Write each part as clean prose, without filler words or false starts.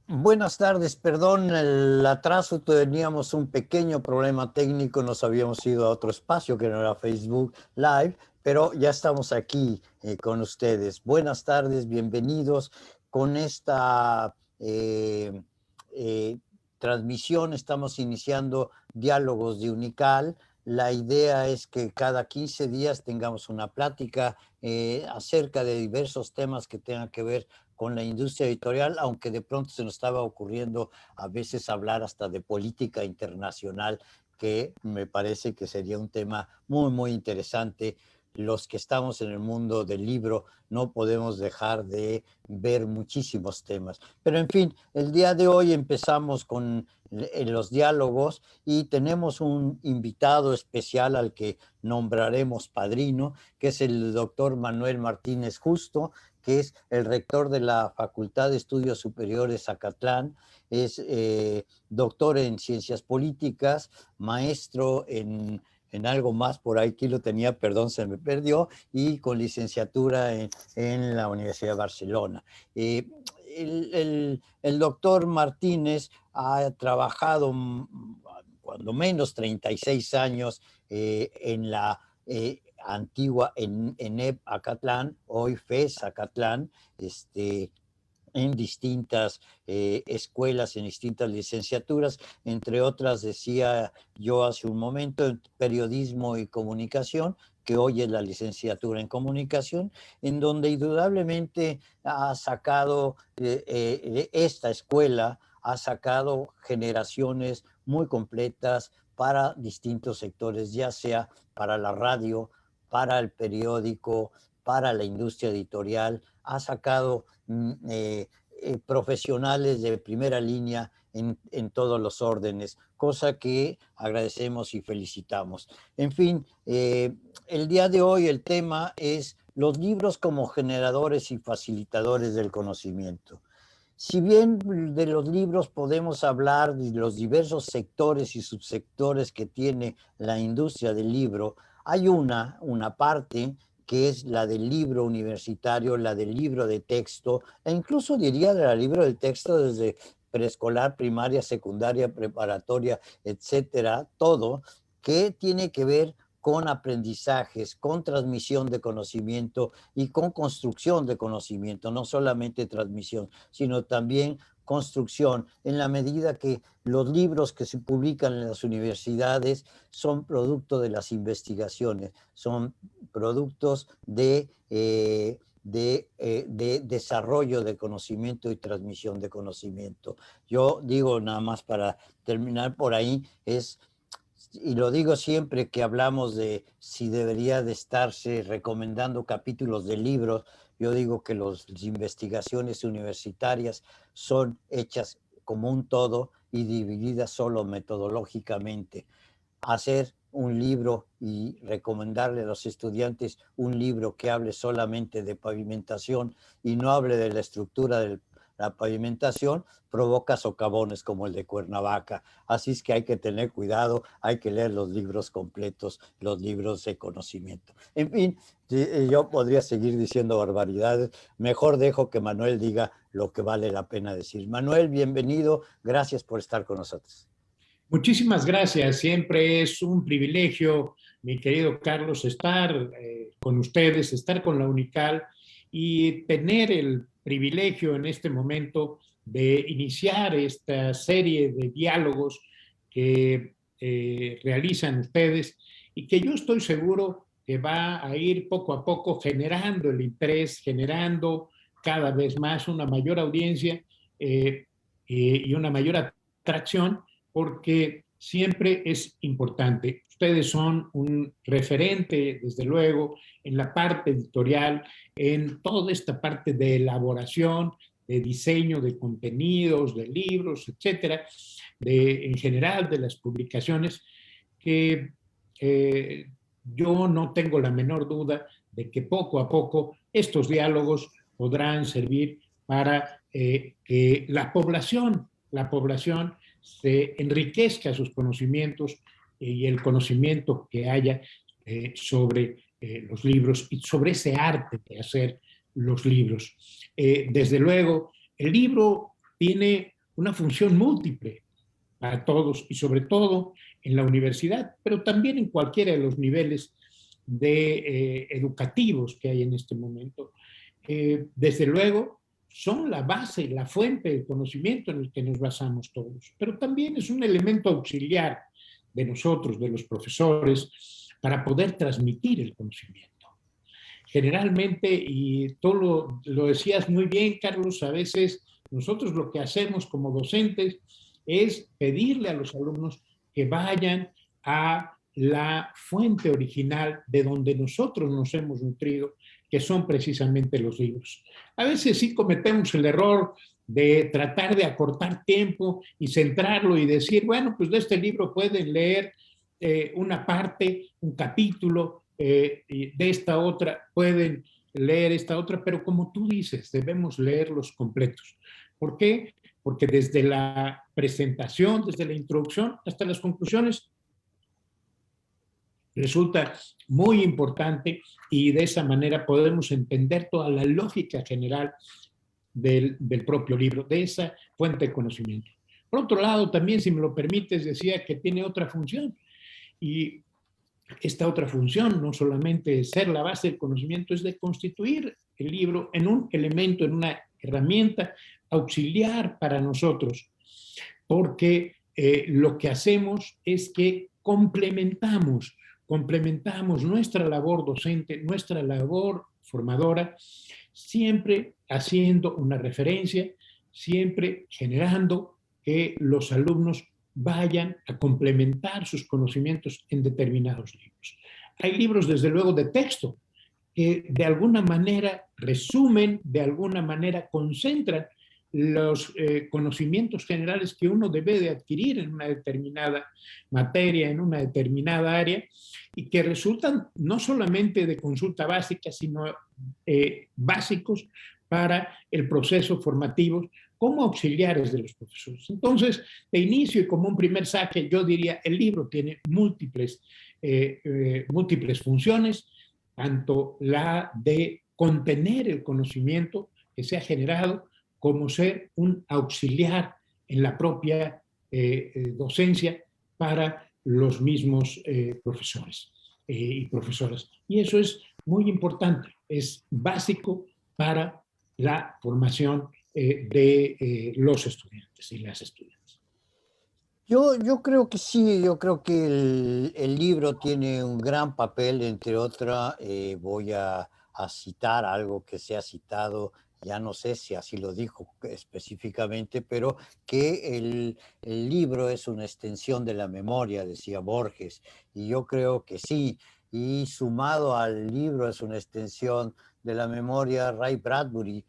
Buenas tardes, perdón el atraso, teníamos un pequeño problema técnico, nos habíamos ido a otro espacio que no era Facebook Live, pero ya estamos aquí con ustedes. Buenas tardes, bienvenidos con esta eh, transmisión. Estamos iniciando Diálogos de Unical. La idea es que cada 15 días tengamos una plática acerca de diversos temas que tengan que ver con la industria editorial, aunque de pronto se nos estaba ocurriendo a veces hablar hasta de política internacional, que me parece que sería un tema muy, muy interesante. Los que estamos en el mundo del libro no podemos dejar de ver muchísimos temas. Pero en fin, el día de hoy empezamos con los diálogos y tenemos un invitado especial al que nombraremos padrino, que es el doctor Manuel Martínez Justo, que es el rector de la Facultad de Estudios Superiores Acatlán, es doctor en ciencias políticas, maestro en algo más, por aquí lo tenía, perdón, se me perdió, y con licenciatura en la Universidad de Barcelona. Eh, el doctor Martínez ha trabajado cuando menos 36 años en la antigua ENEP Acatlán, hoy FES Acatlán, en distintas escuelas, en distintas licenciaturas, entre otras, decía yo hace un momento, en periodismo y comunicación, que hoy es la licenciatura en comunicación, en donde indudablemente ha sacado esta escuela, ha sacado generaciones muy completas para distintos sectores, ya sea para la radio, para el periódico, para la industria editorial, ha sacado profesionales de primera línea en todos los órdenes, cosa que agradecemos y felicitamos. En fin, el día de hoy el tema es los libros como generadores y facilitadores del conocimiento. Si bien de los libros podemos hablar de los diversos sectores y subsectores que tiene la industria del libro, hay una parte que es la del libro universitario, la del libro de texto, e incluso diría de la libro de texto desde preescolar, primaria, secundaria, preparatoria, etcétera, todo, que tiene que ver con aprendizajes, con transmisión de conocimiento y con construcción de conocimiento, no solamente transmisión, sino también construcción, en la medida que los libros que se publican en las universidades son producto de las investigaciones, son productos de desarrollo de conocimiento y transmisión de conocimiento. Yo digo nada más para terminar por ahí, y lo digo siempre que hablamos de si debería de estarse recomendando capítulos de libros, yo digo que las investigaciones universitarias son hechas como un todo y divididas solo metodológicamente. Hacer un libro y recomendarle a los estudiantes un libro que hable solamente de pavimentación y no hable de la estructura de la pavimentación, provoca socavones como el de Cuernavaca. Así es que hay que tener cuidado, hay que leer los libros completos, los libros de conocimiento. En fin, yo podría seguir diciendo barbaridades. Mejor dejo que Manuel diga lo que vale la pena decir. Manuel, bienvenido. Gracias por estar con nosotros. Muchísimas gracias. Siempre es un privilegio, mi querido Carlos, estar con ustedes, estar con la Unical y tener el privilegio en este momento de iniciar esta serie de diálogos que realizan ustedes y que yo estoy seguro que va a ir poco a poco generando el interés, generando cada vez más una mayor audiencia y una mayor atracción porque siempre es importante. Ustedes son un referente, desde luego, en la parte editorial, en toda esta parte de elaboración, de diseño de contenidos, de libros, etcétera, en general de las publicaciones, que yo no tengo la menor duda de que poco a poco estos diálogos podrán servir para que la población se enriquezca sus conocimientos y el conocimiento que haya sobre los libros y sobre ese arte de hacer los libros. Desde luego, el libro tiene una función múltiple para todos y sobre todo en la universidad, pero también en cualquiera de los niveles educativos que hay en este momento. Desde luego, son la base, la fuente del conocimiento en el que nos basamos todos, pero también es un elemento auxiliar de nosotros, de los profesores, para poder transmitir el conocimiento. Generalmente, y tú lo decías muy bien, Carlos, a veces nosotros lo que hacemos como docentes es pedirle a los alumnos que vayan a la fuente original de donde nosotros nos hemos nutrido, que son precisamente los libros. A veces sí cometemos el error de tratar de acortar tiempo y centrarlo y decir, bueno, pues de este libro pueden leer una parte, un capítulo, de esta otra, pueden leer esta otra, pero como tú dices, debemos leerlos completos. ¿Por qué? Porque desde la presentación, desde la introducción hasta las conclusiones, resulta muy importante y de esa manera podemos entender toda la lógica general del propio libro, de esa fuente de conocimiento. Por otro lado, también, si me lo permites, decía que tiene otra función y esta otra función, no solamente ser la base del conocimiento, es de constituir el libro en un elemento, en una herramienta auxiliar para nosotros, porque lo que hacemos es que complementamos nuestra labor docente, nuestra labor formadora, siempre haciendo una referencia, siempre generando que los alumnos vayan a complementar sus conocimientos en determinados libros. Hay libros, desde luego, de texto que de alguna manera resumen, de alguna manera concentran los conocimientos generales que uno debe de adquirir en una determinada materia, en una determinada área, y que resultan no solamente de consulta básica, sino básicos para el proceso formativo como auxiliares de los profesores. Entonces, de inicio y como un primer saque, yo diría, el libro tiene múltiples funciones, tanto la de contener el conocimiento que se ha generado, como ser un auxiliar en la propia docencia para los mismos profesores y profesoras. Y eso es muy importante, es básico para la formación de los estudiantes y las estudiantes. Yo creo que sí, yo creo que el libro tiene un gran papel, entre otras, voy a citar algo que se ha citado, ya no sé si así lo dijo específicamente, pero que el libro es una extensión de la memoria, decía Borges, y yo creo que sí, y sumado al libro es una extensión de la memoria. Ray Bradbury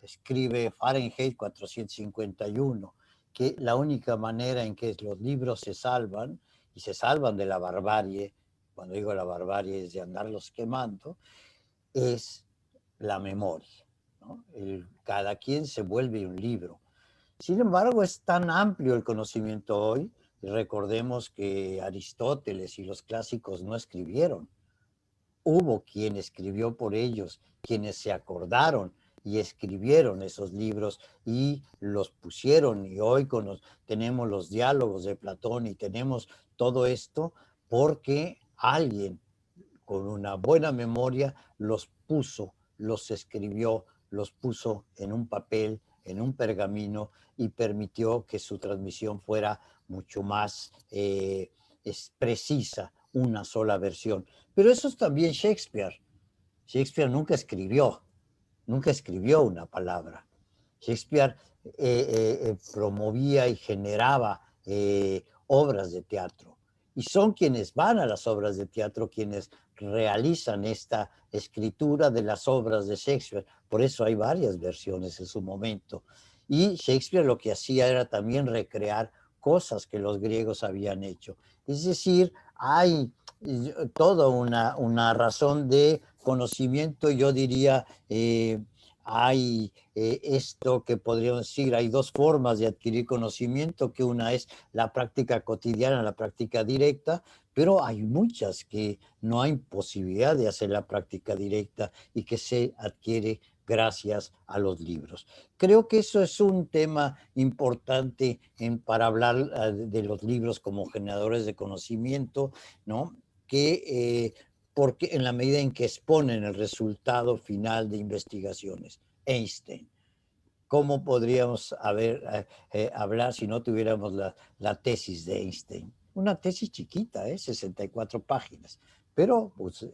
escribe Fahrenheit 451, que la única manera en que los libros se salvan, y se salvan de la barbarie, cuando digo la barbarie es de andarlos quemando, es la memoria, ¿no? Cada quien se vuelve un libro. Sin embargo, es tan amplio el conocimiento hoy, y recordemos que Aristóteles y los clásicos no escribieron. Hubo quien escribió por ellos, quienes se acordaron y escribieron esos libros y los pusieron, y hoy tenemos los diálogos de Platón y tenemos todo esto porque alguien con una buena memoria los puso, los escribió, los puso en un papel, en un pergamino, y permitió que su transmisión fuera mucho más precisa, una sola versión. Pero eso es también Shakespeare. Shakespeare nunca escribió una palabra. Shakespeare promovía y generaba obras de teatro. Y son quienes van a las obras de teatro quienes realizan esta escritura de las obras de Shakespeare. Por eso hay varias versiones en su momento. Y Shakespeare lo que hacía era también recrear cosas que los griegos habían hecho. Es decir, hay toda una razón de conocimiento, yo diría. Hay esto que podríamos decir, hay dos formas de adquirir conocimiento, que una es la práctica cotidiana, la práctica directa, pero hay muchas que no hay posibilidad de hacer la práctica directa y que se adquiere gracias a los libros. Creo que eso es un tema importante para hablar de los libros como generadores de conocimiento, ¿no? Porque en la medida en que exponen el resultado final de investigaciones. Einstein. ¿Cómo podríamos hablar si no tuviéramos la tesis de Einstein? Una tesis chiquita, 64 páginas, pero pues,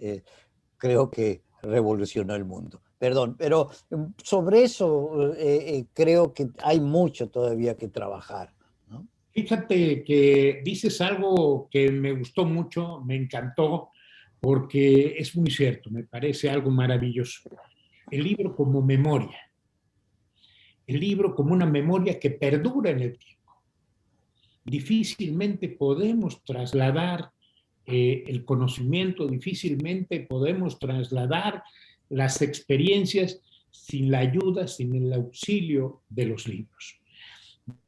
creo que revolucionó el mundo. Perdón, pero sobre eso creo que hay mucho todavía que trabajar, ¿no? Fíjate que dices algo que me gustó mucho, me encantó, porque es muy cierto, me parece algo maravilloso. El libro como memoria, el libro como una memoria que perdura en el tiempo. Difícilmente podemos trasladar el conocimiento, difícilmente podemos trasladar las experiencias sin la ayuda, sin el auxilio de los libros.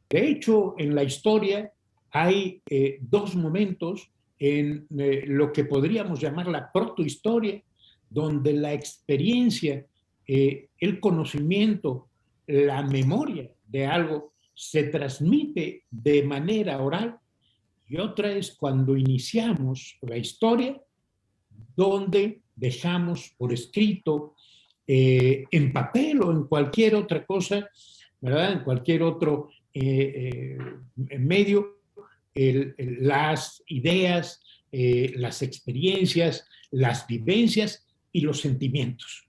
De hecho, en la historia hay dos momentos en lo que podríamos llamar la protohistoria, donde la experiencia, el conocimiento, la memoria de algo se transmite de manera oral, y otra es cuando iniciamos la historia, donde dejamos por escrito, en papel o en cualquier otra cosa, ¿verdad? En cualquier otro medio, las ideas, las experiencias, las vivencias y los sentimientos.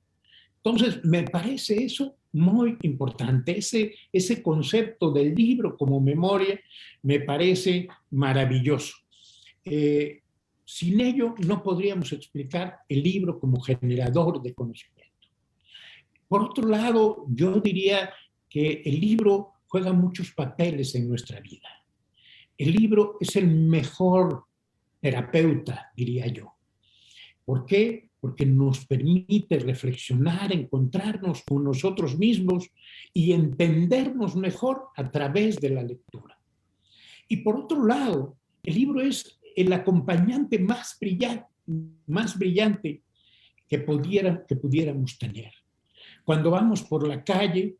Entonces, me parece eso muy importante. Ese concepto del libro como memoria me parece maravilloso. Sin ello, no podríamos explicar el libro como generador de conocimiento. Por otro lado, yo diría que el libro juega muchos papeles en nuestra vida. El libro es el mejor terapeuta, diría yo. ¿Por qué? Porque nos permite reflexionar, encontrarnos con nosotros mismos y entendernos mejor a través de la lectura. Y por otro lado, el libro es el acompañante más brillante que pudiéramos tener. Cuando vamos por la calle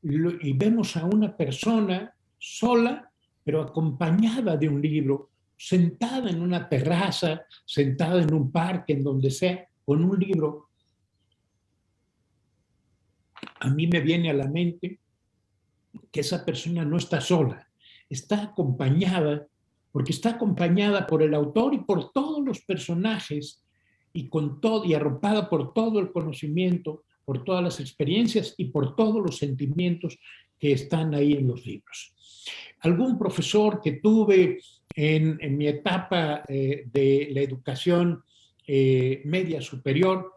y vemos a una persona sola, pero acompañada de un libro, sentada en una terraza, sentada en un parque, en donde sea, con un libro, a mí me viene a la mente que esa persona no está sola, está acompañada, porque está acompañada por el autor y por todos los personajes, y con todo, y arropada por todo el conocimiento, por todas las experiencias y por todos los sentimientos que están ahí en los libros. Algún profesor que tuve en mi etapa de la educación media superior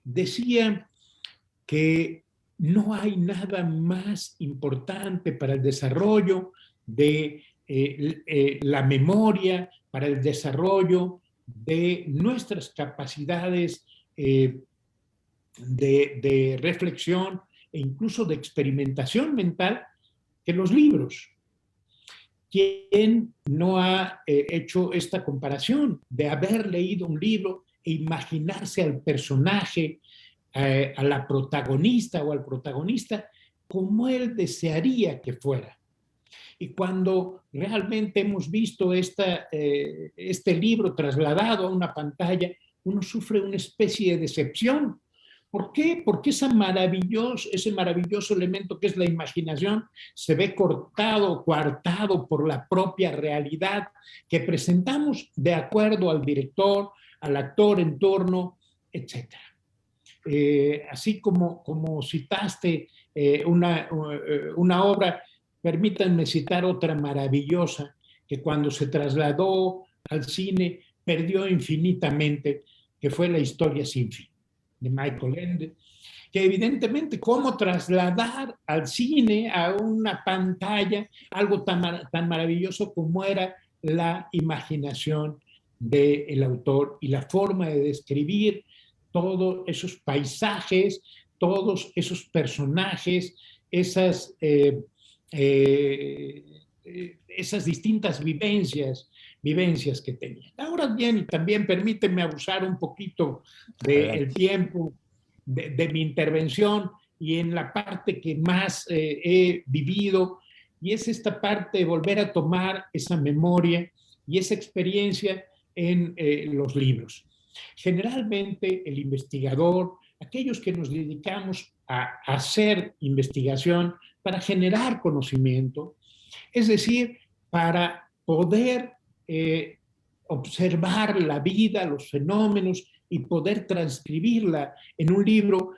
decía que no hay nada más importante para el desarrollo de la memoria, para el desarrollo de nuestras capacidades de reflexión e incluso de experimentación mental que los libros. ¿Quién no ha hecho esta comparación de haber leído un libro e imaginarse al personaje, a la protagonista o al protagonista como él desearía que fuera? Y cuando realmente hemos visto este libro trasladado a una pantalla, uno sufre una especie de decepción. ¿Por qué? Porque ese maravilloso elemento que es la imaginación se ve cortado, coartado por la propia realidad que presentamos de acuerdo al director, al actor en turno, etc. Así como citaste una obra, permítanme citar otra maravillosa que cuando se trasladó al cine perdió infinitamente, que fue La historia sin fin, de Michael Ende, que evidentemente cómo trasladar al cine, a una pantalla, algo tan maravilloso como era la imaginación del autor y la forma de describir todos esos paisajes, todos esos personajes, esas distintas vivencias que tenía. Ahora bien, también permíteme abusar un poquito del tiempo de mi intervención y en la parte que más he vivido, y es esta parte de volver a tomar esa memoria y esa experiencia en los libros. Generalmente el investigador, aquellos que nos dedicamos a hacer investigación para generar conocimiento, es decir, para poder observar la vida, los fenómenos y poder transcribirla en un libro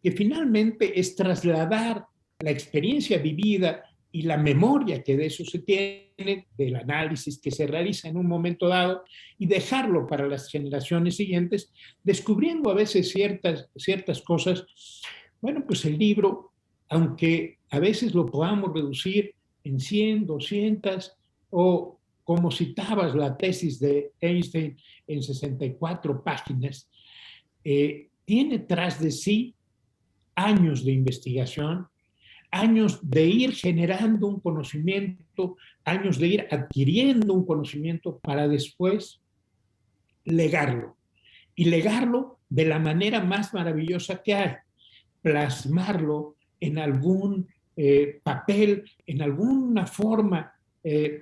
que finalmente es trasladar la experiencia vivida y la memoria que de eso se tiene, del análisis que se realiza en un momento dado, y dejarlo para las generaciones siguientes, descubriendo a veces ciertas cosas. Bueno, pues el libro, aunque a veces lo podamos reducir en 100, 200, o como citabas la tesis de Einstein en 64 páginas, tiene tras de sí años de investigación, años de ir generando un conocimiento, años de ir adquiriendo un conocimiento para después legarlo. Y legarlo de la manera más maravillosa que hay, plasmarlo en algún papel, en alguna forma,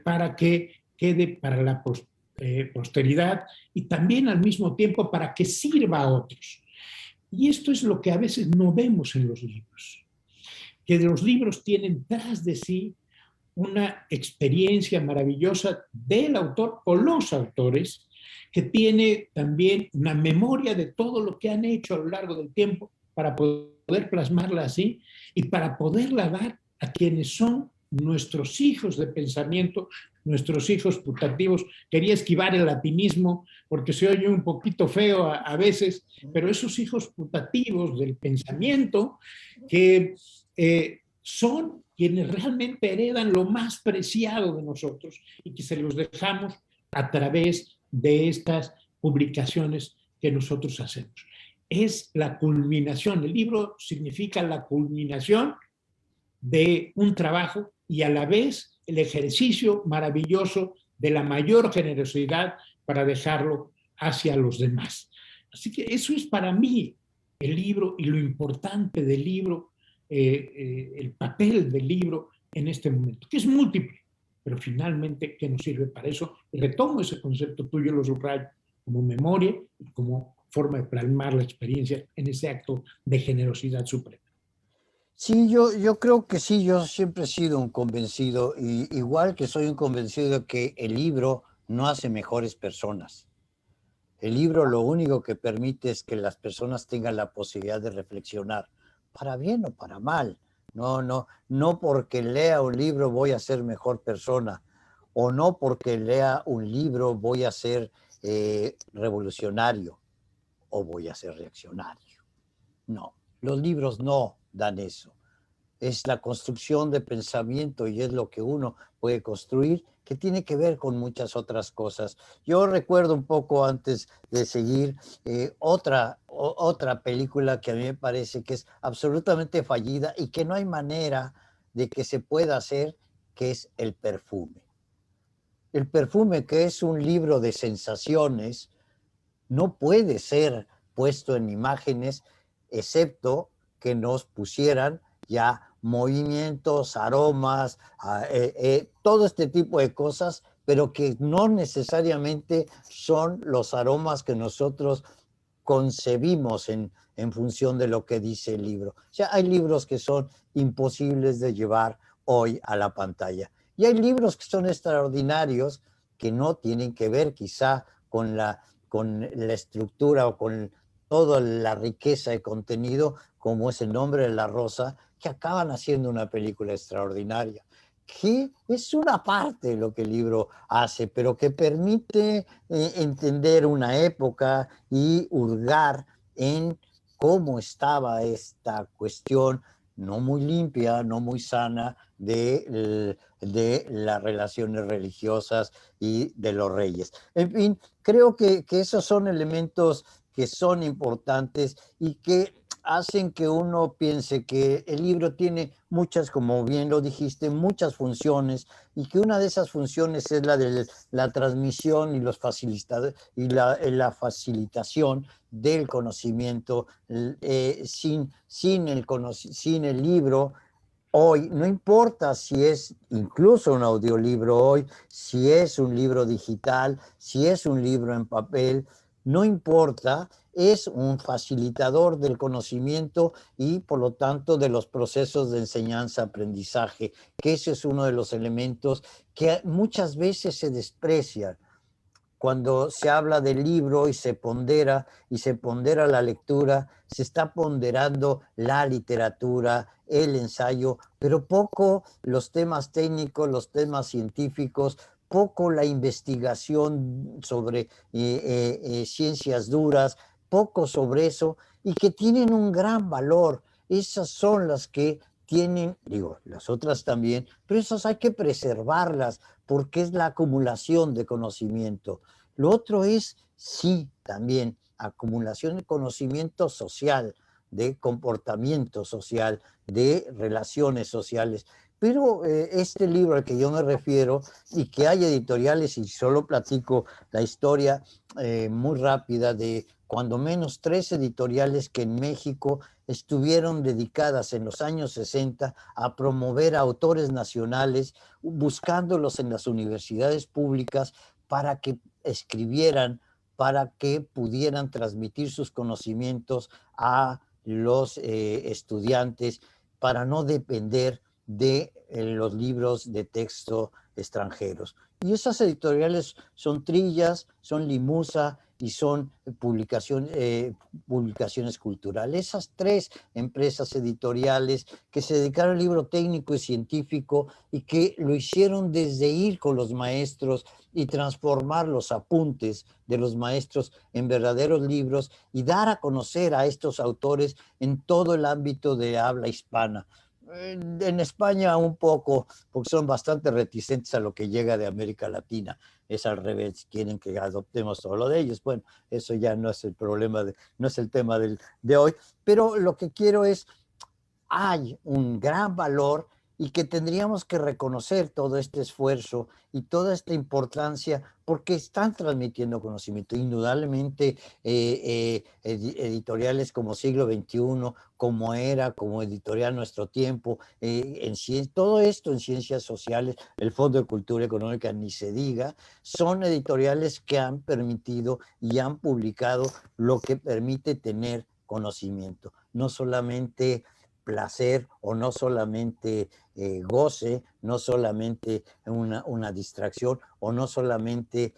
para que quede para la posteridad y también al mismo tiempo para que sirva a otros. Y esto es lo que a veces no vemos en los libros, que los libros tienen tras de sí una experiencia maravillosa del autor o los autores, que tiene también una memoria de todo lo que han hecho a lo largo del tiempo para poder plasmarla así y para poderla dar a quienes son nuestros hijos de pensamiento, nuestros hijos putativos. Quería esquivar el latinismo porque se oye un poquito feo a veces, pero esos hijos putativos del pensamiento que son quienes realmente heredan lo más preciado de nosotros y que se los dejamos a través de estas publicaciones que nosotros hacemos. Es la culminación, el libro significa la culminación de un trabajo y a la vez el ejercicio maravilloso de la mayor generosidad para dejarlo hacia los demás. Así que eso es para mí el libro y lo importante del libro, el papel del libro en este momento, que es múltiple, pero finalmente que nos sirve para eso. Y retomo ese concepto tuyo, lo subrayo, como memoria y como forma de plasmar la experiencia en ese acto de generosidad suprema. Sí, yo creo que sí, yo siempre he sido un convencido, y igual que soy un convencido de que el libro no hace mejores personas. El libro lo único que permite es que las personas tengan la posibilidad de reflexionar, para bien o para mal. No porque lea un libro voy a ser mejor persona, o no porque lea un libro voy a ser revolucionario o voy a ser reaccionario. No, los libros no dan eso. Es la construcción de pensamiento y es lo que uno puede construir, que tiene que ver con muchas otras cosas. Yo recuerdo un poco antes de seguir otra película que a mí me parece que es absolutamente fallida y que no hay manera de que se pueda hacer, que es El perfume. El perfume, que es un libro de sensaciones, no puede ser puesto en imágenes, excepto que nos pusieran ya movimientos, aromas, todo este tipo de cosas, pero que no necesariamente son los aromas que nosotros concebimos en función de lo que dice el libro. O sea, hay libros que son imposibles de llevar hoy a la pantalla. Y hay libros que son extraordinarios, que no tienen que ver quizá con la estructura o con toda la riqueza de contenido, como es El nombre de la rosa, que acaban haciendo una película extraordinaria, que es una parte de lo que el libro hace, pero que permite entender una época y hurgar en cómo estaba esta cuestión no muy limpia, no muy sana de las relaciones religiosas y de los reyes. En fin, creo que esos son elementos que son importantes y que hacen que uno piense que el libro tiene muchas, como bien lo dijiste, muchas funciones, y que una de esas funciones es la de la transmisión y la facilitación del conocimiento. Sin el libro, hoy, no importa si es incluso un audiolibro hoy, si es un libro digital, si es un libro en papel, no importa, es un facilitador del conocimiento y por lo tanto de los procesos de enseñanza-aprendizaje, que ese es uno de los elementos que muchas veces se desprecian. Cuando se habla del libro y se pondera la lectura, se está ponderando la literatura, el ensayo, pero poco los temas técnicos, los temas científicos, poco la investigación sobre ciencias duras, poco sobre eso, y que tienen un gran valor. Esas son las que tienen, digo, las otras también, pero esas hay que preservarlas porque es la acumulación de conocimiento. Lo otro es, sí, también acumulación de conocimiento social, de comportamiento social, de relaciones sociales. Pero este libro al que yo me refiero, y que hay editoriales, y solo platico la historia muy rápida de cuando menos 3 editoriales que en México estuvieron dedicadas en los años 60 a promover a autores nacionales, buscándolos en las universidades públicas para que escribieran, para que pudieran transmitir sus conocimientos a los estudiantes, para no depender de los libros de texto extranjeros. Y esas editoriales son Trillas, son Limusa y son publicaciones culturales. Esas 3 empresas editoriales que se dedicaron al libro técnico y científico y que lo hicieron desde ir con los maestros y transformar los apuntes de los maestros en verdaderos libros y dar a conocer a estos autores en todo el ámbito de habla hispana. En España un poco, porque son bastante reticentes a lo que llega de América Latina. Es al revés, quieren que adoptemos todo lo de ellos. Bueno, eso ya no es el problema, no es el tema de hoy, pero lo que quiero es, hay un gran valor y que tendríamos que reconocer todo este esfuerzo y toda esta importancia porque están transmitiendo conocimiento. Indudablemente editoriales como Siglo XXI, como ERA, como Editorial Nuestro Tiempo, todo esto en ciencias sociales, el Fondo de Cultura Económica, ni se diga, son editoriales que han permitido y han publicado lo que permite tener conocimiento, no solamente placer o no solamente goce, no solamente una distracción o no solamente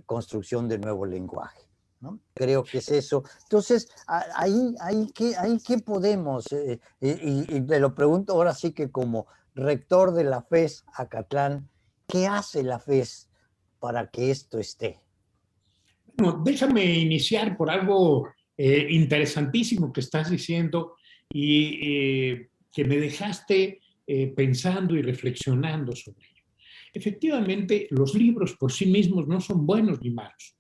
construcción de nuevo lenguaje, ¿no? Creo que es eso. Entonces, ahí que podemos, y te lo pregunto ahora sí que como rector de la FES Acatlán, ¿qué hace la FES para que esto esté? Bueno, déjame iniciar por algo interesantísimo que estás diciendo y que me dejaste pensando y reflexionando sobre ello. Efectivamente, los libros por sí mismos no son buenos ni malos.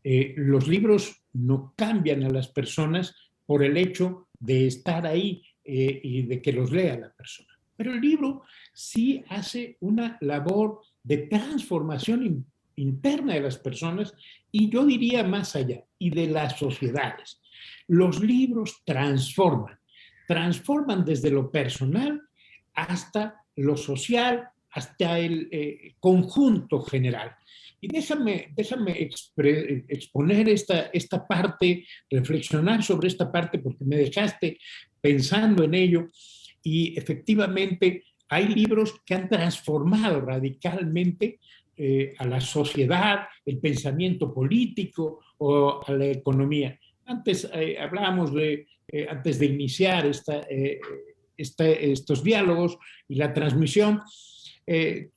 Los libros no cambian a las personas por el hecho de estar ahí y de que los lea la persona. Pero el libro sí hace una labor de transformación interna de las personas y yo diría más allá, y de las sociedades. Los libros transforman desde lo personal hasta lo social, hasta el conjunto general. Y déjame exponer esta parte, reflexionar sobre esta parte, porque me dejaste pensando en ello. Y efectivamente hay libros que han transformado radicalmente a la sociedad, el pensamiento político o a la economía. Antes hablábamos antes de iniciar estos diálogos y la transmisión,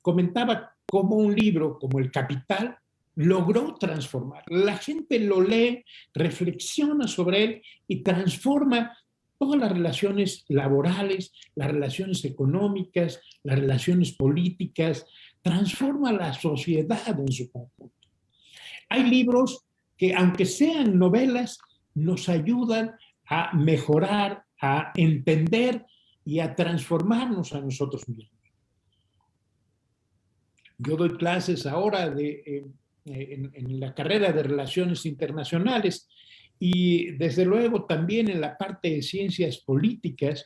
comentaba cómo un libro como El Capital logró transformar. La gente lo lee, reflexiona sobre él y transforma todas las relaciones laborales, las relaciones económicas, las relaciones políticas, transforma la sociedad en su conjunto. Hay libros que, aunque sean novelas, nos ayudan a mejorar, a entender y a transformarnos a nosotros mismos. Yo doy clases ahora en la carrera de Relaciones Internacionales y desde luego también en la parte de Ciencias Políticas,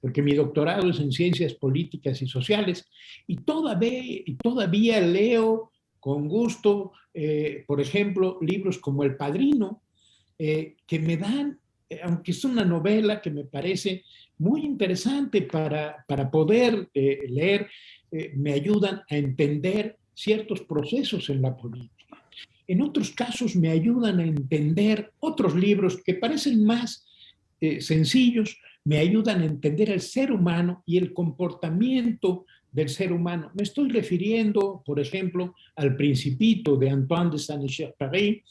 porque mi doctorado es en Ciencias Políticas y Sociales, y todavía leo con gusto, por ejemplo, libros como El Padrino, que me dan, aunque es una novela que me parece muy interesante para poder leer, me ayudan a entender ciertos procesos en la política. En otros casos me ayudan a entender otros libros que parecen más sencillos, me ayudan a entender el ser humano y el comportamiento del ser humano. Me estoy refiriendo, por ejemplo, al Principito de Antoine de Saint-Exupéry,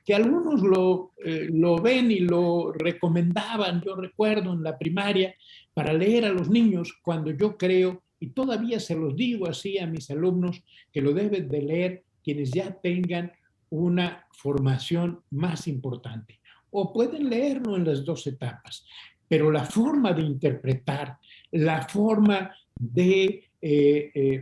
que algunos lo ven y lo recomendaban, yo recuerdo en la primaria, para leer a los niños, cuando yo creo, y todavía se los digo así a mis alumnos, que lo deben de leer quienes ya tengan una formación más importante. O pueden leerlo en las dos etapas, pero la forma de interpretar, la forma de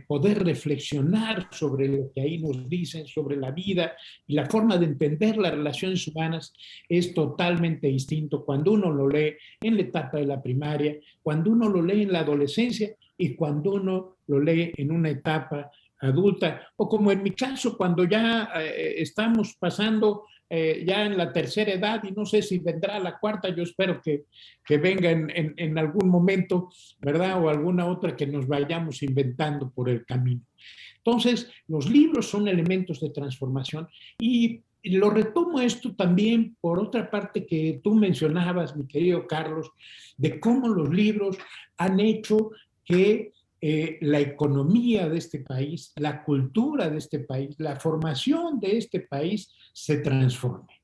poder reflexionar sobre lo que ahí nos dicen, sobre la vida y la forma de entender las relaciones humanas es totalmente distinto cuando uno lo lee en la etapa de la primaria, cuando uno lo lee en la adolescencia y cuando uno lo lee en una etapa adulta, o como en mi caso, cuando ya estamos pasando ya en la tercera edad y no sé si vendrá la cuarta, yo espero que venga en algún momento, ¿verdad? O alguna otra que nos vayamos inventando por el camino. Entonces, los libros son elementos de transformación y lo retomo esto también por otra parte que tú mencionabas, mi querido Carlos, de cómo los libros han hecho que la economía de este país, la cultura de este país, la formación de este país se transforme.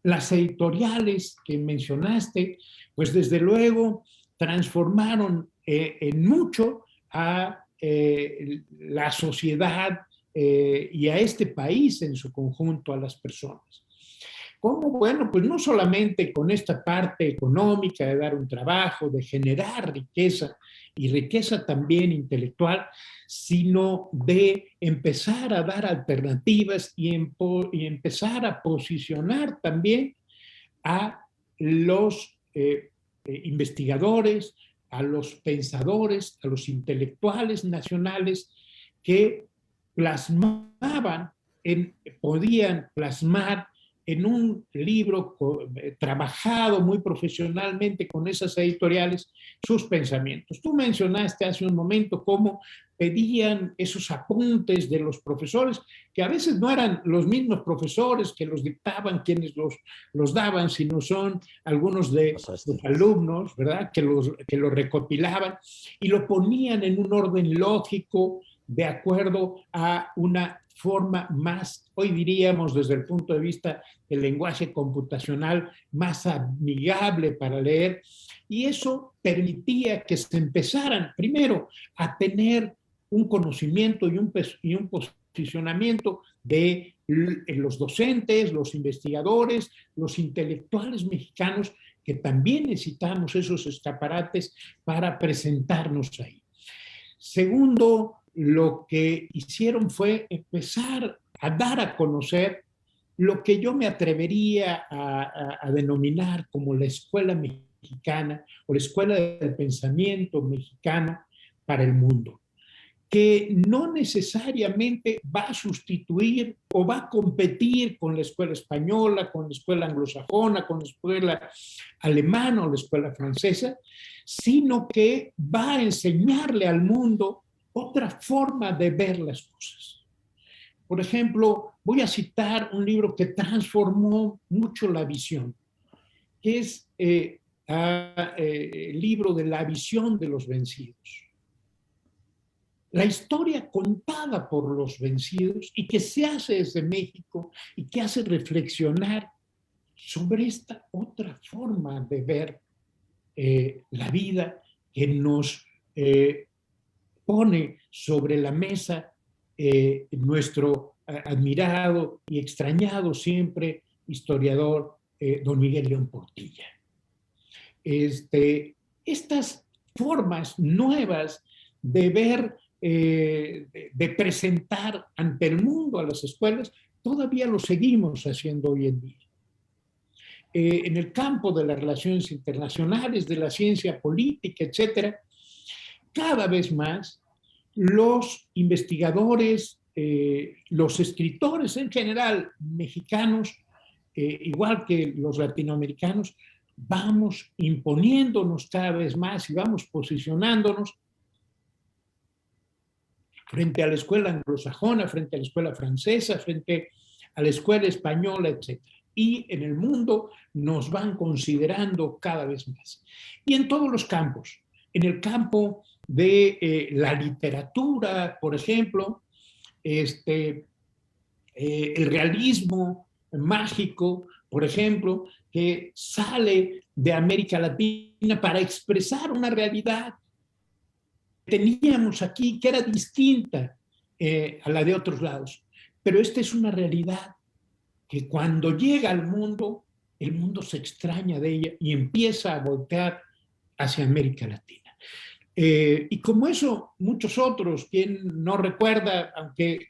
Las editoriales que mencionaste, pues desde luego transformaron en mucho a la sociedad y a este país en su conjunto, a las personas. ¿Cómo? Bueno, pues no solamente con esta parte económica de dar un trabajo, de generar riqueza y riqueza también intelectual, sino de empezar a dar alternativas y empezar a posicionar también a los investigadores, a los pensadores, a los intelectuales nacionales que plasmaban, podían plasmar en un libro trabajado muy profesionalmente con esas editoriales sus pensamientos. Tú mencionaste hace un momento cómo pedían esos apuntes de los profesores, que a veces no eran los mismos profesores que los dictaban quienes los daban, sino son algunos de los alumnos, ¿verdad?, que lo recopilaban y lo ponían en un orden lógico de acuerdo a una forma más, hoy diríamos desde el punto de vista del lenguaje computacional, más amigable para leer. Y eso permitía que se empezaran, primero, a tener un conocimiento y un posicionamiento de los docentes, los investigadores, los intelectuales mexicanos, que también necesitamos esos escaparates para presentarnos ahí. Segundo, lo que hicieron fue empezar a dar a conocer lo que yo me atrevería a denominar como la escuela mexicana o la escuela del pensamiento mexicano para el mundo, que no necesariamente va a sustituir o va a competir con la escuela española, con la escuela anglosajona, con la escuela alemana o la escuela francesa, sino que va a enseñarle al mundo otra forma de ver las cosas. Por ejemplo, voy a citar un libro que transformó mucho la visión, que es el libro de La visión de los vencidos. La historia contada por los vencidos y que se hace desde México y que hace reflexionar sobre esta otra forma de ver la vida que nos pone sobre la mesa nuestro admirado y extrañado siempre historiador don Miguel León Portilla. estas formas nuevas de ver, de presentar ante el mundo a las escuelas, todavía lo seguimos haciendo hoy en día. En el campo de las relaciones internacionales, de la ciencia política, etcétera, cada vez más los investigadores, los escritores en general, mexicanos, igual que los latinoamericanos, vamos imponiéndonos cada vez más y vamos posicionándonos frente a la escuela anglosajona, frente a la escuela francesa, frente a la escuela española, etc. Y en el mundo nos van considerando cada vez más. Y en todos los campos. En el campo de la literatura, por ejemplo, el realismo mágico, por ejemplo, que sale de América Latina para expresar una realidad que teníamos aquí, que era distinta a la de otros lados. Pero esta es una realidad que cuando llega al mundo, el mundo se extraña de ella y empieza a voltear hacia América Latina. Y como eso, muchos otros, quien no recuerda, aunque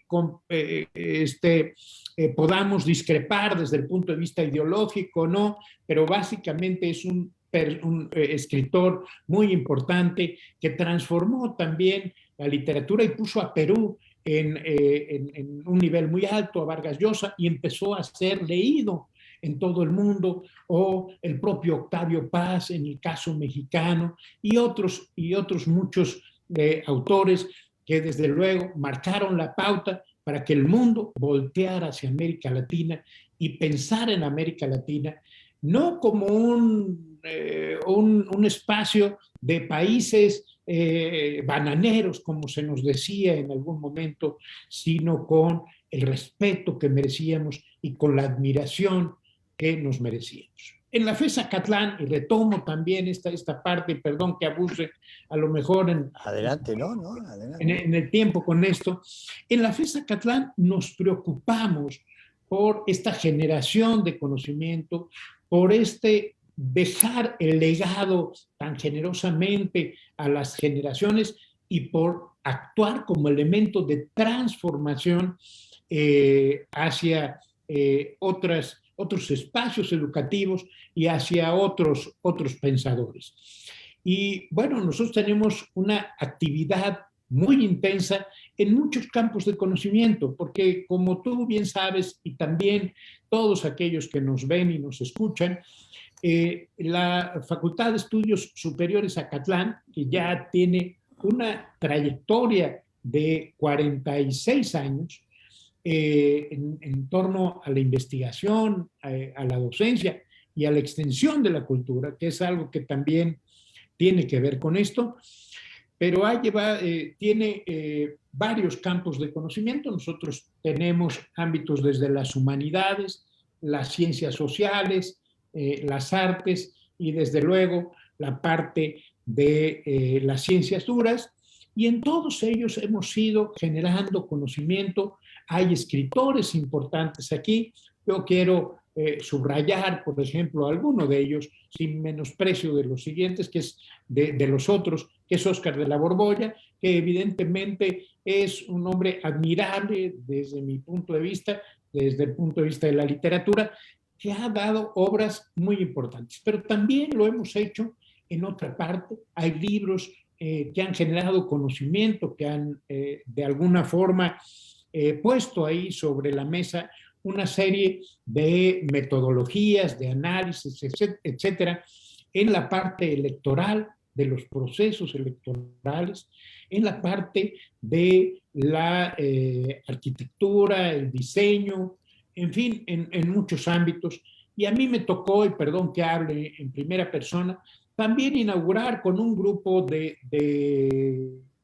podamos discrepar desde el punto de vista ideológico, no, pero básicamente es un escritor muy importante que transformó también la literatura y puso a Perú en un nivel muy alto, a Vargas Llosa, y empezó a ser leído en todo el mundo, o el propio Octavio Paz en el caso mexicano, y otros muchos autores que desde luego marcaron la pauta para que el mundo volteara hacia América Latina y pensar en América Latina no como un espacio de países bananeros, como se nos decía en algún momento, sino con el respeto que merecíamos y con la admiración que nos merecíamos. En la FES Acatlán, y retomo también esta parte, perdón que abuse a lo mejor adelante, adelante. En el tiempo con esto, en la FES Acatlán nos preocupamos por esta generación de conocimiento, por dejar el legado tan generosamente a las generaciones y por actuar como elemento de transformación hacia otros espacios educativos y hacia otros pensadores. Y bueno, nosotros tenemos una actividad muy intensa en muchos campos de conocimiento, porque como tú bien sabes, y también todos aquellos que nos ven y nos escuchan, la Facultad de Estudios Superiores Acatlán, que ya tiene una trayectoria de 46 años, en torno a la investigación, a la docencia y a la extensión de la cultura, que es algo que también tiene que ver con esto, pero tiene varios campos de conocimiento. Nosotros tenemos ámbitos desde las humanidades, las ciencias sociales, las artes y desde luego la parte de las ciencias duras, y en todos ellos hemos ido generando conocimiento. Hay escritores importantes aquí. Yo quiero subrayar, por ejemplo, alguno de ellos, sin menosprecio de los siguientes, que es de los otros, que es Óscar de la Borbolla, que evidentemente es un hombre admirable desde mi punto de vista, desde el punto de vista de la literatura, que ha dado obras muy importantes. Pero también lo hemos hecho en otra parte. Hay libros que han generado conocimiento, que han de alguna forma puesto ahí sobre la mesa una serie de metodologías, de análisis, etcétera, en la parte electoral, de los procesos electorales, en la parte de la arquitectura, el diseño, en fin, en muchos ámbitos. Y a mí me tocó, y perdón que hable en primera persona, también inaugurar con un grupo de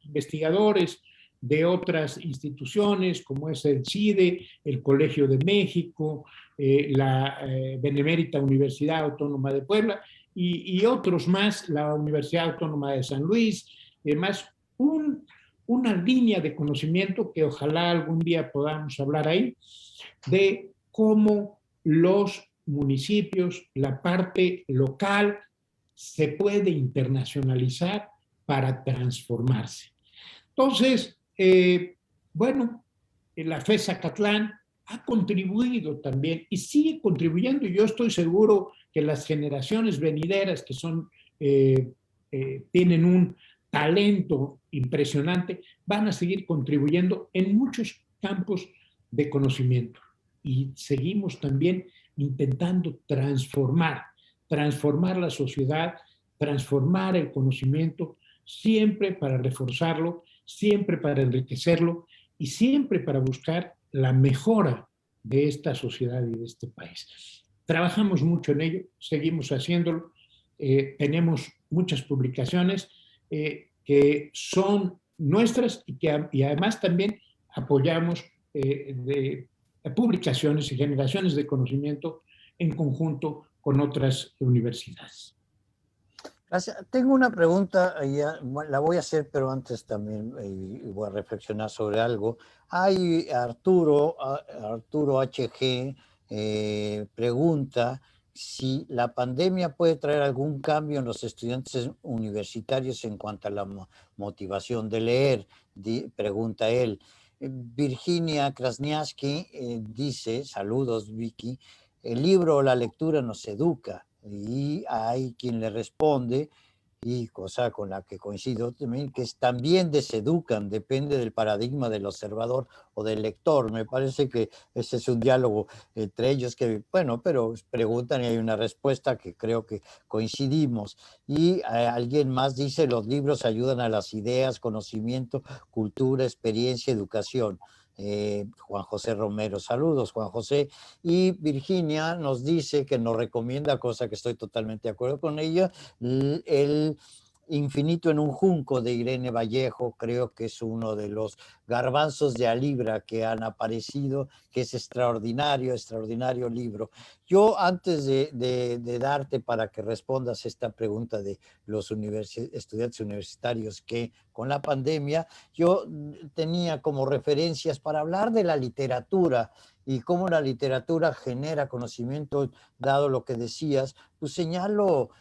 investigadores de otras instituciones, como es el CIDE, el Colegio de México, la Benemérita Universidad Autónoma de Puebla y otros más, la Universidad Autónoma de San Luis, y además una línea de conocimiento que ojalá algún día podamos hablar ahí, de cómo los municipios, la parte local, se puede internacionalizar para transformarse. Entonces, bueno, la FES Zacatlán ha contribuido también y sigue contribuyendo, y yo estoy seguro que las generaciones venideras que son, tienen un talento impresionante, van a seguir contribuyendo en muchos campos de conocimiento. Y seguimos también intentando transformar la sociedad, transformar el conocimiento, siempre para reforzarlo, siempre para enriquecerlo y siempre para buscar la mejora de esta sociedad y de este país. Trabajamos mucho en ello, seguimos haciéndolo, tenemos muchas publicaciones que son nuestras y además también apoyamos de publicaciones y generaciones de conocimiento en conjunto con otras universidades. Gracias. Tengo una pregunta, la voy a hacer, pero antes también voy a reflexionar sobre algo. Hay Arturo HG pregunta si la pandemia puede traer algún cambio en los estudiantes universitarios en cuanto a la motivación de leer, pregunta él. Virginia Krasniaski dice, saludos Vicky, el libro o la lectura nos educa. Y hay quien le responde, y cosa con la que coincido también, que también deseducan, depende del paradigma del observador o del lector. Me parece que ese es un diálogo entre ellos que, bueno, pero preguntan y hay una respuesta que creo que coincidimos. Y alguien más dice, los libros ayudan a las ideas, conocimiento, cultura, experiencia, educación. Juan José Romero, saludos Juan José. Y Virginia nos dice que nos recomienda, cosa que estoy totalmente de acuerdo con ella, el Infinito en un junco de Irene Vallejo. Creo que es uno de los garbanzos de a libra que han aparecido, que es extraordinario libro. Yo antes de darte para que respondas esta pregunta de los estudiantes universitarios que con la pandemia, yo tenía como referencias para hablar de la literatura y cómo la literatura genera conocimiento, dado lo que decías, pues señalo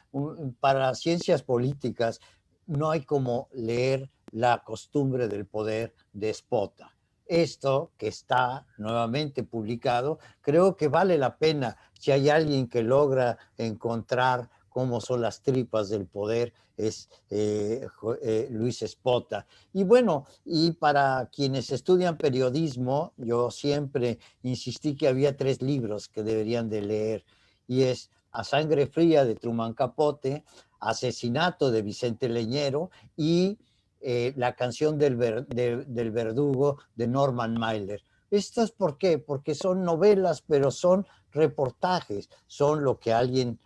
para ciencias políticas, no hay como leer La costumbre del poder de Spota. Esto que está nuevamente publicado, creo que vale la pena si hay alguien que logra encontrar cómo son las tripas del poder, es Luis Spota. Y bueno, y para quienes estudian periodismo, yo siempre insistí que había 3 libros que deberían de leer, y es A Sangre Fría de Truman Capote, Asesinato de Vicente Leñero y La canción del verdugo de Norman Mailer. ¿Estas por qué? Porque son novelas, pero son reportajes, son lo que alguien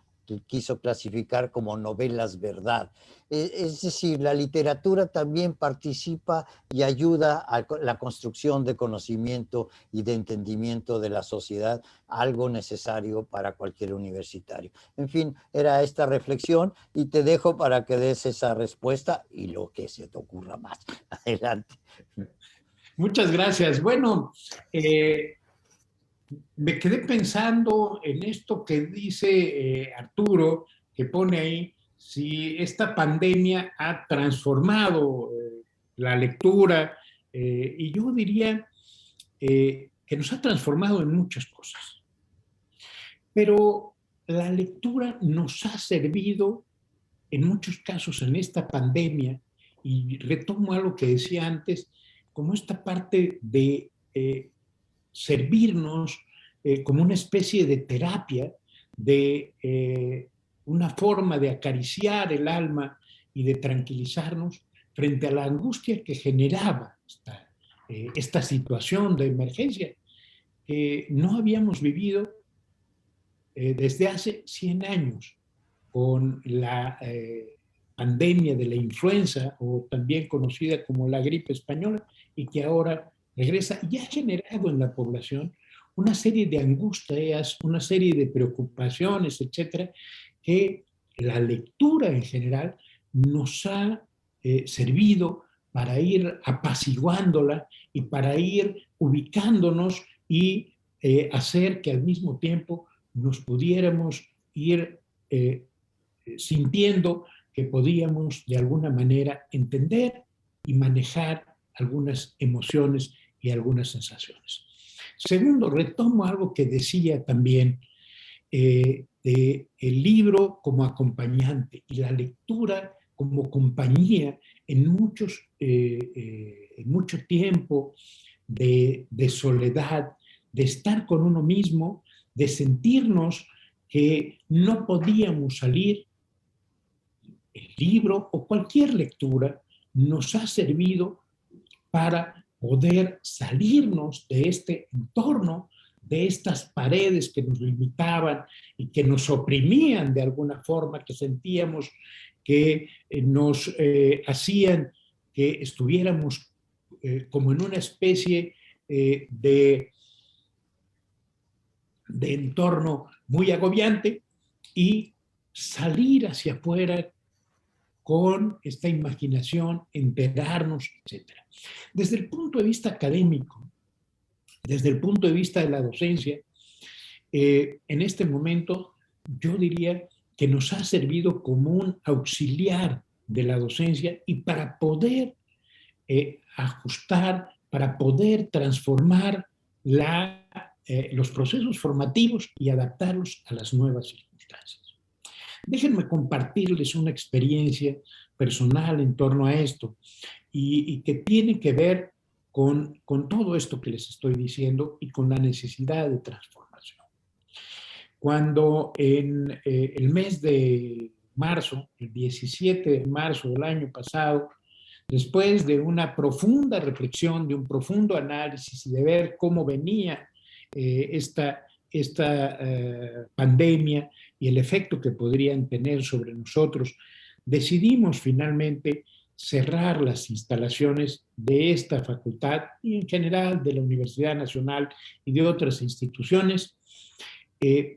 quiso clasificar como novelas verdad. Es decir, la literatura también participa y ayuda a la construcción de conocimiento y de entendimiento de la sociedad, algo necesario para cualquier universitario. En fin, era esta reflexión y te dejo para que des esa respuesta y lo que se te ocurra más. Adelante. Muchas gracias. Bueno, me quedé pensando en esto que dice Arturo, que pone ahí, si esta pandemia ha transformado la lectura, y yo diría que nos ha transformado en muchas cosas. Pero la lectura nos ha servido en muchos casos en esta pandemia, y retomo algo que decía antes, como esta parte de servirnos como una especie de terapia, de una forma de acariciar el alma y de tranquilizarnos frente a la angustia que generaba esta situación de emergencia que no habíamos vivido desde hace 100 años, con la pandemia de la influenza, o también conocida como la gripe española, y que ahora regresa y ha generado en la población una serie de angustias, una serie de preocupaciones, etcétera, que la lectura en general nos ha servido para ir apaciguándola y para ir ubicándonos y hacer que al mismo tiempo nos pudiéramos ir sintiendo que podíamos de alguna manera entender y manejar algunas emociones y algunas sensaciones. Segundo, retomo algo que decía también de el libro como acompañante y la lectura como compañía en mucho tiempo de soledad, de estar con uno mismo, de sentirnos que no podíamos salir. El libro o cualquier lectura nos ha servido para poder salirnos de este entorno, de estas paredes que nos limitaban y que nos oprimían de alguna forma, que sentíamos que nos hacían que estuviéramos como en una especie de entorno muy agobiante, y salir hacia afuera con esta imaginación, enterarnos, etc. Desde el punto de vista académico, desde el punto de vista de la docencia, en este momento yo diría que nos ha servido como un auxiliar de la docencia y para poder ajustar, para poder transformar los procesos formativos y adaptarlos a las nuevas circunstancias. Déjenme compartirles una experiencia personal en torno a esto y que tiene que ver con todo esto que les estoy diciendo y con la necesidad de transformación. Cuando en el mes de marzo, el 17 de marzo del año pasado, después de una profunda reflexión, de un profundo análisis y de ver cómo venía esta pandemia y el efecto que podrían tener sobre nosotros, decidimos finalmente cerrar las instalaciones de esta facultad y en general de la Universidad Nacional y de otras instituciones.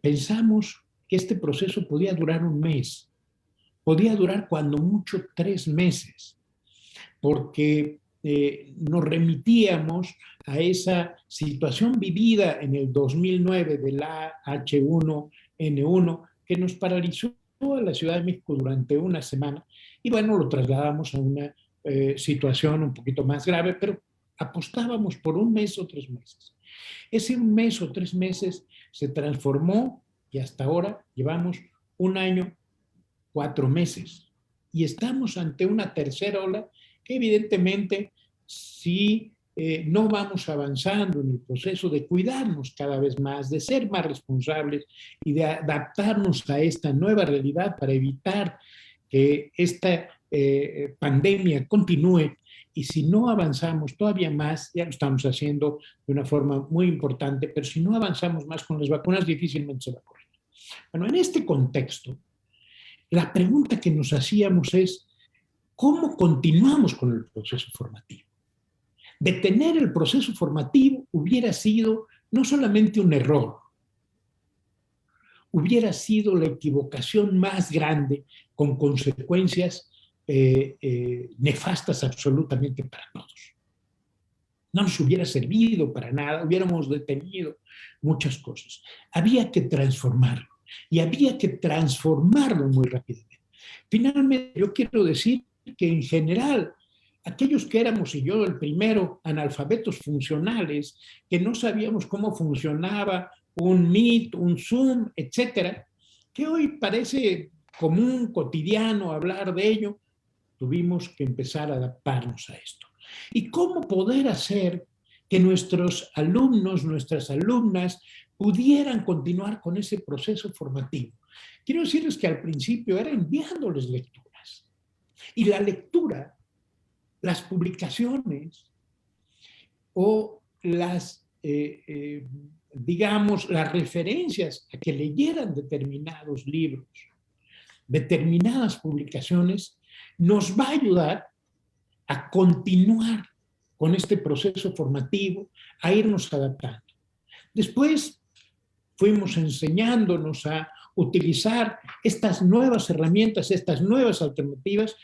Pensamos que este proceso podía durar un mes, podía durar cuando mucho 3 meses, porque nos remitíamos a esa situación vivida en el 2009 de la H1N1 que nos paralizó a la Ciudad de México durante una semana, y bueno, lo trasladamos a una situación un poquito más grave, pero apostábamos por un mes o 3 meses. Ese un mes o 3 meses se transformó y hasta ahora llevamos 1 año, 4 meses, y estamos ante una tercera ola que evidentemente, si no vamos avanzando en el proceso de cuidarnos cada vez más, de ser más responsables y de adaptarnos a esta nueva realidad para evitar que esta pandemia continúe, y si no avanzamos todavía más, ya lo estamos haciendo de una forma muy importante, pero si no avanzamos más con las vacunas, difícilmente se va a corregir. Bueno, en este contexto, la pregunta que nos hacíamos es, ¿cómo continuamos con el proceso formativo? Detener el proceso formativo hubiera sido no solamente un error, hubiera sido la equivocación más grande con consecuencias nefastas absolutamente para todos. No nos hubiera servido para nada, hubiéramos detenido muchas cosas. Había que transformarlo, y había que transformarlo muy rápidamente. Finalmente, yo quiero decir que en general, aquellos que éramos, y yo el primero, analfabetos funcionales, que no sabíamos cómo funcionaba un Meet, un Zoom, etcétera, que hoy parece común, cotidiano hablar de ello, tuvimos que empezar a adaptarnos a esto. ¿Y cómo poder hacer que nuestros alumnos, nuestras alumnas, pudieran continuar con ese proceso formativo? Quiero decirles que al principio era enviándoles lecturas. Y la lectura, las publicaciones o digamos, las referencias a que leyeran determinados libros, determinadas publicaciones, nos va a ayudar a continuar con este proceso formativo, a irnos adaptando. Después fuimos enseñándonos a utilizar estas nuevas herramientas, estas nuevas alternativas,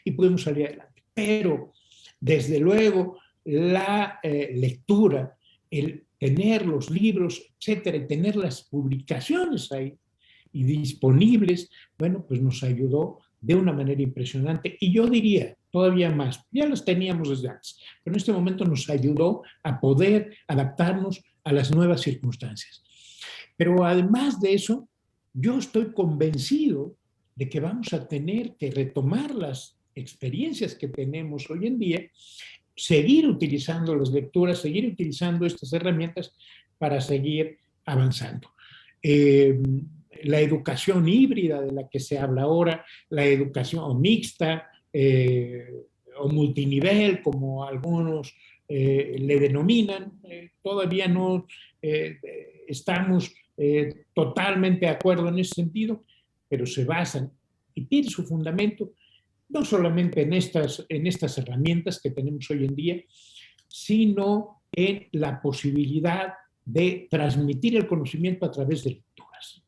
y pudimos salir adelante. Pero, desde luego, la lectura, el tener los libros, etcétera, y tener las publicaciones ahí, y disponibles, bueno, pues nos ayudó de una manera impresionante. Y yo diría todavía más, ya las teníamos desde antes, pero en este momento nos ayudó a poder adaptarnos a las nuevas circunstancias. Pero además de eso, yo estoy convencido de que vamos a tener que retomar las experiencias que tenemos hoy en día, seguir utilizando las lecturas, seguir utilizando estas herramientas para seguir avanzando. La educación híbrida de la que se habla ahora, la educación mixta o multinivel, como algunos le denominan, todavía no estamos totalmente de acuerdo en ese sentido, pero se basan y tiene su fundamento no solamente en estas herramientas que tenemos hoy en día, sino en la posibilidad de transmitir el conocimiento a través de lecturas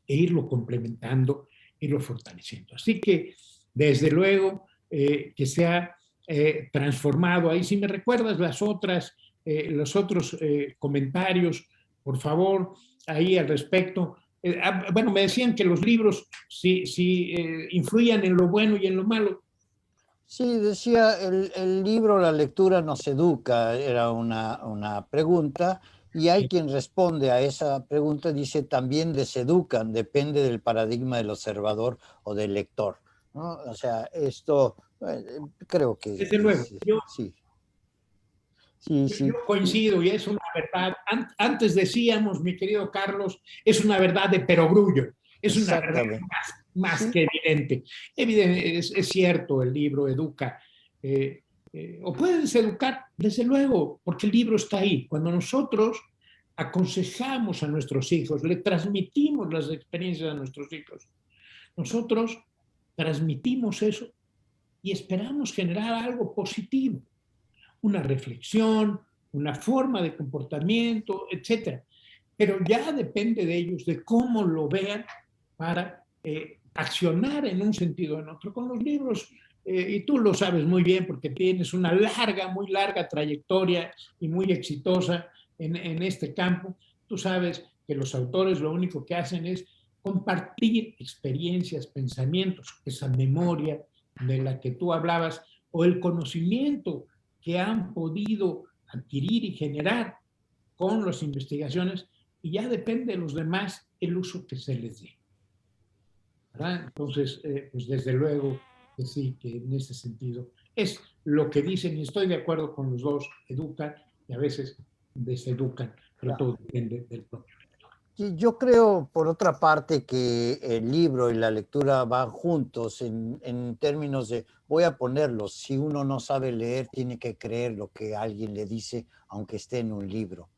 e irlo complementando, irlo fortaleciendo. Así que, desde luego, que se ha transformado. Ahí, si me recuerdas los otros comentarios, por favor, ahí al respecto. Bueno, me decían que los libros sí influían en lo bueno y en lo malo. Sí, decía, el libro, la lectura nos educa, era una pregunta, y hay quien responde a esa pregunta, dice, también deseducan, depende del paradigma del observador o del lector, ¿no? O sea, esto creo que Desde luego, sí. Sí, yo sí. coincido y es una verdad. Antes decíamos, mi querido Carlos, es una verdad de perogrullo, es una verdad más sí. que evidente. Es cierto, el libro educa, o puede deseducar, desde luego, porque el libro está ahí. Cuando nosotros aconsejamos a nuestros hijos, le transmitimos las experiencias a nuestros hijos, nosotros transmitimos eso y esperamos generar algo positivo, una reflexión, una forma de comportamiento, etc. Pero ya depende de ellos, de cómo lo vean para accionar en un sentido o en otro. Con los libros, y tú lo sabes muy bien porque tienes una muy larga trayectoria y muy exitosa en este campo, tú sabes que los autores lo único que hacen es compartir experiencias, pensamientos, esa memoria de la que tú hablabas, o el conocimiento que han podido adquirir y generar con las investigaciones, y ya depende de los demás el uso que se les dé. ¿Verdad? Entonces, pues desde luego que sí, que en ese sentido es lo que dicen, y estoy de acuerdo con los dos, educan y a veces deseducan, pero todo depende del propio lector. Sí, yo creo, por otra parte, que el libro y la lectura van juntos en términos de, voy a ponerlos, si uno no sabe leer, tiene que creer lo que alguien le dice, aunque esté en un libro.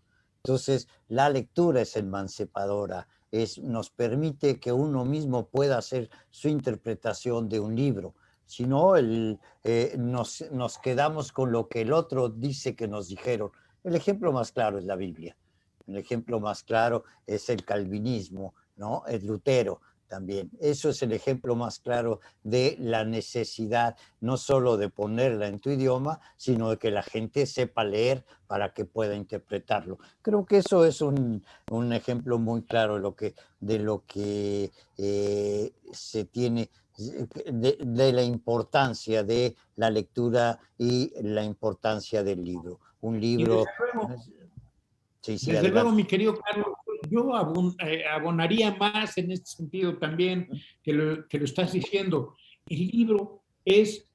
Entonces, la lectura es emancipadora, nos permite que uno mismo pueda hacer su interpretación de un libro. Si no, nos quedamos con lo que el otro dice que nos dijeron. El ejemplo más claro es la Biblia. El ejemplo más claro es el calvinismo, ¿no? Es Lutero también. Eso es el ejemplo más claro de la necesidad no solo de ponerla en tu idioma, sino de que la gente sepa leer para que pueda interpretarlo. Creo que eso es un ejemplo muy claro de lo que se tiene, de la importancia de la lectura y la importancia del libro. Un libro... Desde luego, mi querido Carlos, yo abonaría más en este sentido también que lo estás diciendo. El libro es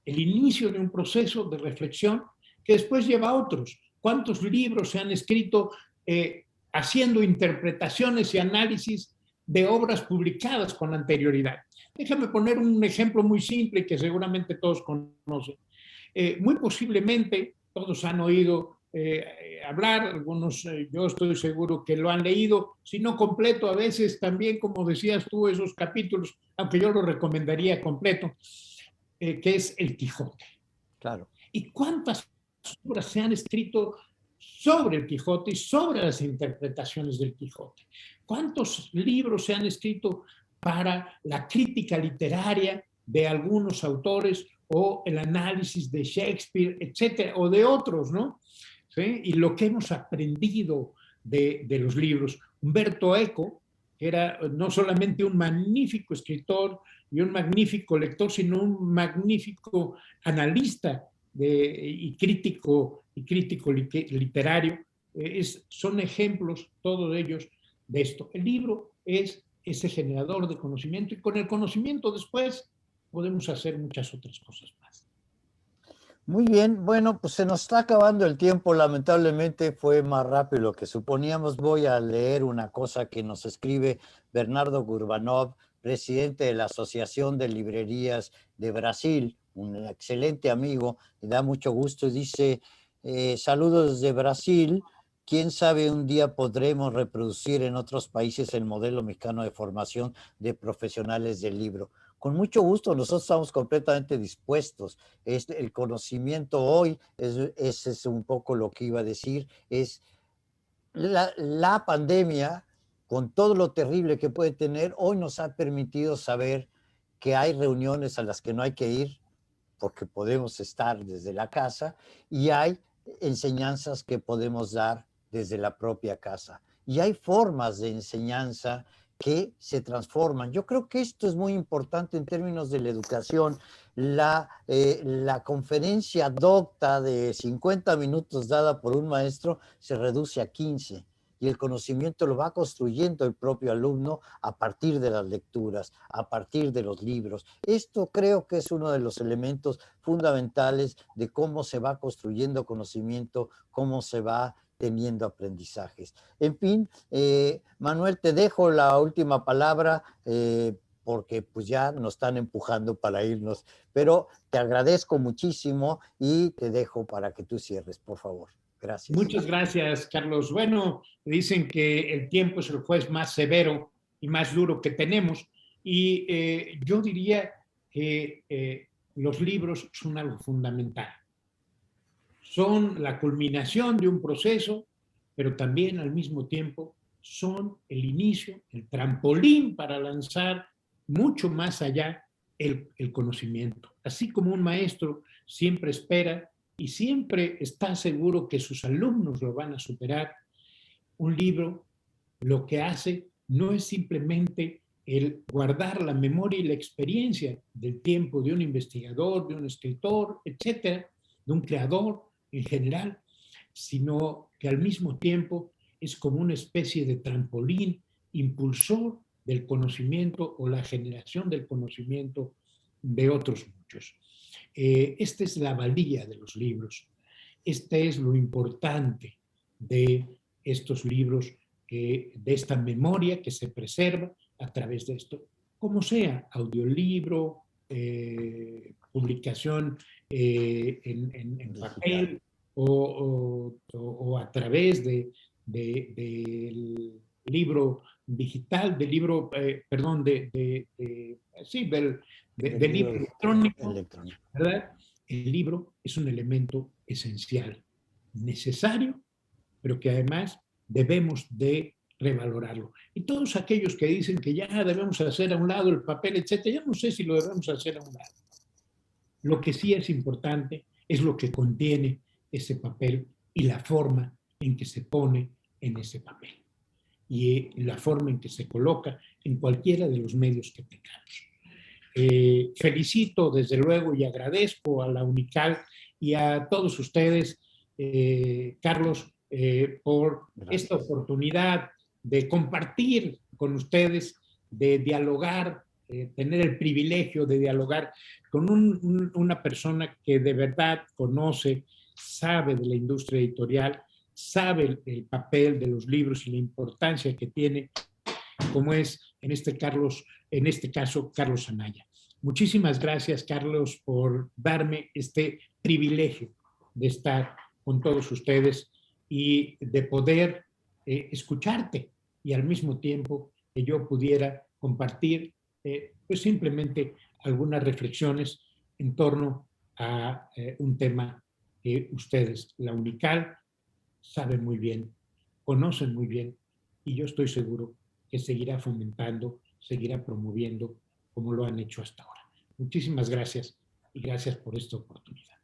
el inicio de un proceso de reflexión que después lleva a otros. ¿Cuántos libros se han escrito haciendo interpretaciones y análisis de obras publicadas con anterioridad? Déjame poner un ejemplo muy simple que seguramente todos conocen. Muy posiblemente todos han oído hablar, algunos yo estoy seguro que lo han leído, si no completo, a veces también, como decías tú, esos capítulos, aunque yo lo recomendaría completo, que es El Quijote. Claro. ¿Y cuántas obras se han escrito sobre el Quijote y sobre las interpretaciones del Quijote? ¿Cuántos libros se han escrito para la crítica literaria de algunos autores o el análisis de Shakespeare, etcétera, o de otros, ¿no? ¿Sí? Y lo que hemos aprendido de los libros. Humberto Eco, que era no solamente un magnífico escritor y un magnífico lector, sino un magnífico analista y crítico literario. Son ejemplos, todos ellos, de esto. El libro es ese generador de conocimiento y con el conocimiento después podemos hacer muchas otras cosas más. Muy bien, bueno, pues se nos está acabando el tiempo, lamentablemente fue más rápido de lo que suponíamos. Voy a leer una cosa que nos escribe Bernardo Gurbanov, presidente de la Asociación de Librerías de Brasil, un excelente amigo, me da mucho gusto, dice, saludos desde Brasil, quién sabe un día podremos reproducir en otros países el modelo mexicano de formación de profesionales del libro. Con mucho gusto, nosotros estamos completamente dispuestos. El conocimiento hoy, ese es un poco lo que iba a decir, es la pandemia, con todo lo terrible que puede tener, hoy nos ha permitido saber que hay reuniones a las que no hay que ir porque podemos estar desde la casa y hay enseñanzas que podemos dar desde la propia casa. Y hay formas de enseñanza que se transforman. Yo creo que esto es muy importante en términos de la educación. La conferencia docta de 50 minutos dada por un maestro se reduce a 15 y el conocimiento lo va construyendo el propio alumno a partir de las lecturas, a partir de los libros. Esto creo que es uno de los elementos fundamentales de cómo se va construyendo conocimiento, cómo se va teniendo aprendizajes. En fin, Manuel, te dejo la última palabra porque pues ya nos están empujando para irnos, pero te agradezco muchísimo y te dejo para que tú cierres, por favor. Gracias. Muchas gracias, Carlos. Bueno, dicen que el tiempo es el juez más severo y más duro que tenemos y yo diría que los libros son algo fundamental. Son la culminación de un proceso, pero también al mismo tiempo son el inicio, el trampolín para lanzar mucho más allá el conocimiento. Así como un maestro siempre espera y siempre está seguro que sus alumnos lo van a superar, un libro lo que hace no es simplemente el guardar la memoria y la experiencia del tiempo de un investigador, de un escritor, etcétera, de un creador en general, sino que al mismo tiempo es como una especie de trampolín impulsor del conocimiento o la generación del conocimiento de otros muchos. Esta es la valía de los libros. Este es lo importante de estos libros, de esta memoria que se preserva a través de esto, como sea, audiolibro, publicación en papel o a través del libro digital, del libro, perdón, sí, del libro electrónico, ¿verdad? El libro es un elemento esencial, necesario, pero que además debemos de revalorarlo. Y todos aquellos que dicen que ya debemos hacer a un lado el papel, etcétera, yo no sé si lo debemos hacer a un lado. Lo que sí es importante es lo que contiene ese papel y la forma en que se pone en ese papel y la forma en que se coloca en cualquiera de los medios que tengamos. Felicito desde luego y agradezco a la UNICAL y a todos ustedes, Carlos, por esta oportunidad de compartir con ustedes, de dialogar, tener el privilegio de dialogar con una persona que de verdad conoce, sabe de la industria editorial, sabe el papel de los libros y la importancia que tiene, como es en este caso Carlos Anaya. Muchísimas gracias, Carlos, por darme este privilegio de estar con todos ustedes y de poder escucharte y al mismo tiempo que yo pudiera compartir pues simplemente algunas reflexiones en torno a un tema que ustedes, la UNICAL, saben muy bien, conocen muy bien y yo estoy seguro que seguirá fomentando, seguirá promoviendo como lo han hecho hasta ahora. Muchísimas gracias y gracias por esta oportunidad.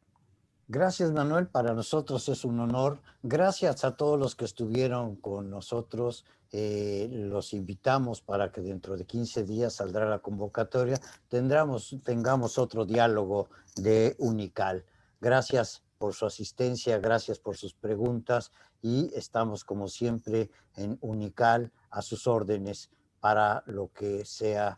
Gracias, Manuel. Para nosotros es un honor. Gracias a todos los que estuvieron con nosotros. Los invitamos para que dentro de 15 días saldrá la convocatoria. Tengamos otro diálogo de Unical. Gracias por su asistencia, gracias por sus preguntas y estamos como siempre en Unical a sus órdenes para lo que sea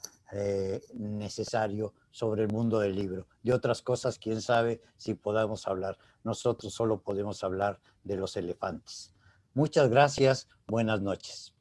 necesario sobre el mundo del libro. Y otras cosas, quién sabe si podamos hablar. Nosotros solo podemos hablar de los elefantes. Muchas gracias. Buenas noches.